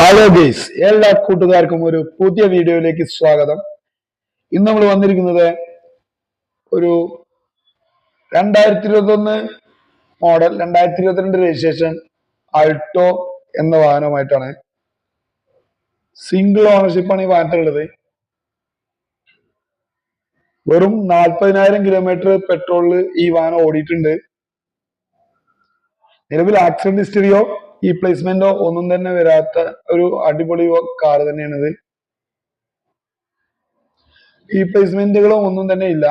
Hello guys, എല്ലാ കൂട്ടുകാർക്കും ഒരു പുതിയ വീഡിയോയിലേക്ക് സ്വാഗതം. ഇന്ന് നമ്മൾ വന്നിരിക്കുന്നത് ഒരു 2021 മോഡൽ 2022 രജിസ്ട്രേഷൻ ആൾട്ടോ എന്ന വാഹനവുമായിട്ടാണ്. സിംഗിൾ ഓണർഷിപ്പാണ് ഈ വാഹനത്തിലുള്ളത്. വെറും 40,000 കിലോമീറ്റർ പെട്രോളിൽ ഈ വാഹനം ഓടിയിട്ടുണ്ട്. നിലവിൽ ആക്സിഡന്റ് ഹിസ്റ്ററിയോ ഈ പ്ലേസ്മെന്റോ ഒന്നും തന്നെ വരാത്ത ഒരു അടിപൊളി കാർ തന്നെയാണിത്. ഈ പ്ലേസ്മെന്റുകളും ഒന്നും തന്നെ ഇല്ല.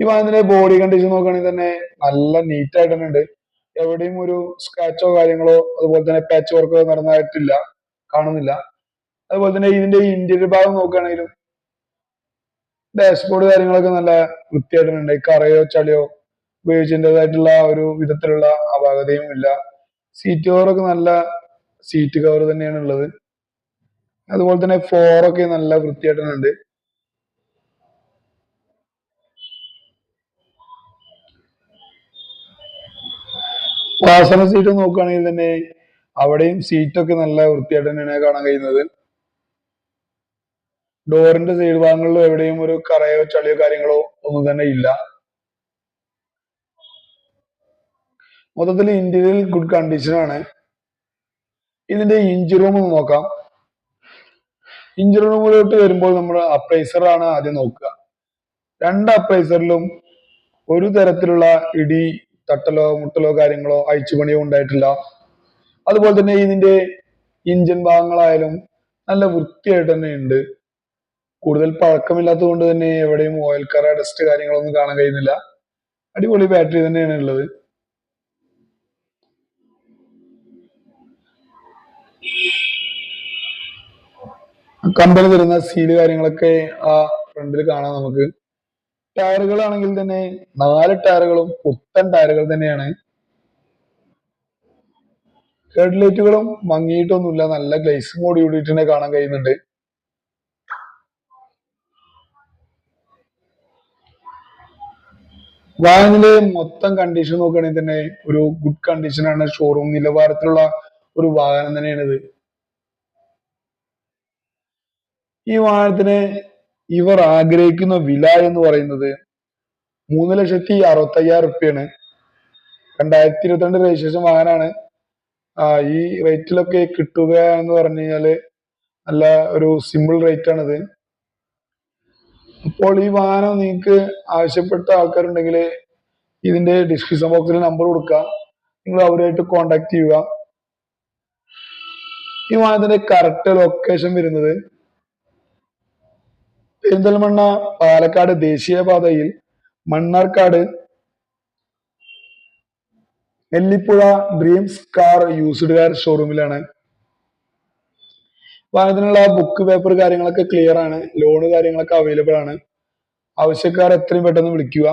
ഈ വാഹനത്തിന്റെ ബോഡി കണ്ടീഷൻ നോക്കുകയാണെങ്കിൽ തന്നെ നല്ല നീറ്റ് ആയിട്ട് തന്നെ ഉണ്ട്. എവിടെയും ഒരു സ്ക്രാച്ചോ കാര്യങ്ങളോ അതുപോലെ തന്നെ പാച്ച് വർക്കോ നടന്നതായിട്ടില്ല, കാണുന്നില്ല. അതുപോലെ തന്നെ ഇതിന്റെ ഇന്റീരിയർ ഭാഗം നോക്കുകയാണെങ്കിലും ഡാഷ്ബോർഡ് കാര്യങ്ങളൊക്കെ നല്ല വൃത്തിയായിട്ടുണ്ട്. കറയോ ചളിയോ ഉപയോഗിച്ചതിൻ്റെതായിട്ടുള്ള ഒരു വിധത്തിലുള്ള അപാകതയും ഇല്ല. സീറ്റ് കവറൊക്കെ നല്ല സീറ്റ് കവർ തന്നെയാണ് ഉള്ളത്. അതുപോലെ തന്നെ ഫ്ലോറൊക്കെ നല്ല വൃത്തിയായിട്ടുണ്ട്. പാസഞ്ചർ സീറ്റ് നോക്കുകയാണെങ്കിൽ തന്നെ അവിടെയും സീറ്റൊക്കെ നല്ല വൃത്തിയായിട്ട് തന്നെയാണ് കാണാൻ കഴിയുന്നത്. ഡോറിന്റെ സൈഡ് ഭാഗങ്ങളിലും എവിടെയും ഒരു കറയോ ചളിയോ കാര്യങ്ങളോ ഒന്നും തന്നെ ഇല്ല. മൊത്തത്തിൽ ഇന്റീരിയൽ ഗുഡ് കണ്ടീഷനാണ്. ഇതിന്റെ ഇഞ്ചിൻ റൂം ഒന്ന് നോക്കാം. ഇഞ്ചിൻ റൂമിലോട്ട് വരുമ്പോൾ നമ്മൾ അപ്രൈസറാണ് ആദ്യം നോക്കുക. രണ്ട് അപ്രൈസറിലും ഒരു തരത്തിലുള്ള ഇടി തട്ടലോ മുട്ടലോ കാര്യങ്ങളോ അഴിച്ചുപണിയോ ഉണ്ടായിട്ടില്ല. അതുപോലെ തന്നെ ഇതിന്റെ ഇഞ്ചിൻ ഭാഗങ്ങളായാലും നല്ല വൃത്തിയായിട്ട് തന്നെ ഉണ്ട്. കൂടുതൽ പഴക്കമില്ലാത്തത് കൊണ്ട് തന്നെ എവിടെയും ഓയിൽ കറ ഡസ്റ്റ് കാര്യങ്ങളൊന്നും കാണാൻ കഴിയുന്നില്ല. അടിപൊളി ബാറ്ററി തന്നെയാണ് ഉള്ളത്. കമ്പനി തരുന്ന സീല് കാര്യങ്ങളൊക്കെ ആ ഫ്രണ്ടിൽ കാണാം നമുക്ക്. ടയറുകളാണെങ്കിൽ തന്നെ 4 ടയറുകളും പുത്തൻ ടയറുകൾ തന്നെയാണ്. ഹെഡ്ലൈറ്റുകളും മങ്ങിയിട്ടൊന്നുമില്ല, നല്ല ഗ്ലേസും കൂടി കൂടിയിട്ട് തന്നെ കാണാൻ കഴിയുന്നുണ്ട്. വാഹനത്തിന്റെ മൊത്തം കണ്ടീഷൻ നോക്കുകയാണെങ്കിൽ തന്നെ ഒരു ഗുഡ് കണ്ടീഷനാണ്. ഷോറൂം നിലവാരത്തിലുള്ള ഒരു വാഹനം തന്നെയാണിത്. ഈ വാഹനത്തിന് ഇവർ ആഗ്രഹിക്കുന്ന വില എന്ന് പറയുന്നത് 3,60,000 റുപ്യാണ്. 2022 രജിസ്ട്രേഷൻ വാഹനമാണ്. ഈ റേറ്റിലൊക്കെ കിട്ടുക എന്ന് പറഞ്ഞു കഴിഞ്ഞാല് നല്ല ഒരു സിമ്പിൾ റേറ്റ് ആണിത്. അപ്പോൾ ഈ വാഹനം നിങ്ങൾക്ക് ആവശ്യപ്പെട്ട ആൾക്കാരുണ്ടെങ്കിൽ ഇതിന്റെ ഡിസ്ക്രിപ്ഷൻ ബോക്സിൽ നമ്പർ കൊടുക്കുക, നിങ്ങൾ അവരുമായിട്ട് കോണ്ടാക്ട് ചെയ്യുക. ഈ വാഹനത്തിന്റെ കറക്റ്റ് ലൊക്കേഷൻ വരുന്നത് പെരിന്തൽമണ്ണ പാലക്കാട് ദേശീയപാതയിൽ Mannarkkad Nellippuzha dreams car used car ഷോറൂമിലാണ്. വാഹനത്തിനുള്ള ബുക്ക് പേപ്പർ കാര്യങ്ങളൊക്കെ ക്ലിയർ ആണ്. ലോണ് കാര്യങ്ങളൊക്കെ അവൈലബിൾ ആണ്. ആവശ്യക്കാർ എത്രയും പെട്ടെന്ന് വിളിക്കുക.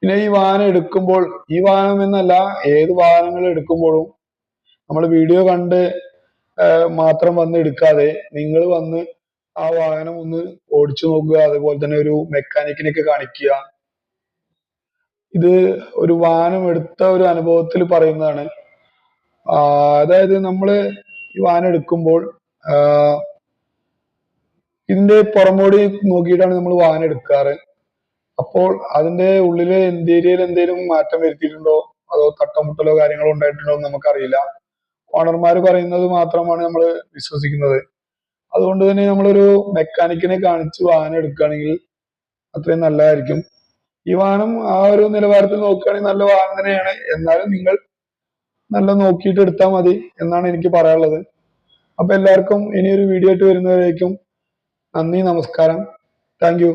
പിന്നെ ഈ വാഹനം എടുക്കുമ്പോൾ, ഈ വാഹനം എന്നല്ല ഏത് വാഹനങ്ങൾ എടുക്കുമ്പോഴും നമ്മൾ വീഡിയോ കണ്ട് മാത്രം വന്ന് എടുക്കാതെ നിങ്ങൾ വന്ന് ആ വാഹനം ഒന്ന് ഓടിച്ചു നോക്കുക. അതുപോലെ തന്നെ ഒരു മെക്കാനിക്കിനെയൊക്കെ കാണിക്കുക. ഇത് ഒരു വാഹനം എടുത്ത ഒരു അനുഭവത്തിൽ പറയുന്നതാണ്. അതായത് നമ്മള് ഈ വാഹനം എടുക്കുമ്പോൾ ഇതിന്റെ പുറമോടി നോക്കിയിട്ടാണ് നമ്മൾ വാഹനം എടുക്കാറ്. അപ്പോൾ അതിന്റെ ഉള്ളിലെ ഇന്റീരിയർ എന്തെങ്കിലും മാറ്റം വരുത്തിയിട്ടുണ്ടോ അതോ തട്ടമുട്ടലോ കാര്യങ്ങളോ ഉണ്ടായിട്ടുണ്ടോ എന്ന് നമുക്കറിയില്ല. ഓണർമാർ പറയുന്നത് മാത്രമാണ് നമ്മൾ വിശ്വസിക്കുന്നത്. അതുകൊണ്ട് തന്നെ നമ്മളൊരു മെക്കാനിക്കിനെ കാണിച്ച് വാഹനം എടുക്കുകയാണെങ്കിൽ അത്രയും നല്ലതായിരിക്കും. ഈ വാഹനം ആ ഒരു നിലവാരത്തിൽ നോക്കുകയാണെങ്കിൽ നല്ല വാഹനം തന്നെയാണ്. എന്നാലും നിങ്ങൾ നല്ല നോക്കിയിട്ട് എടുത്താൽ മതി എന്നാണ് എനിക്ക് പറയാനുള്ളത്. അപ്പൊ എല്ലാവർക്കും ഇനിയൊരു വീഡിയോ ആയിട്ട് വരുന്നവരേക്കും നന്ദി, നമസ്കാരം, താങ്ക് യു.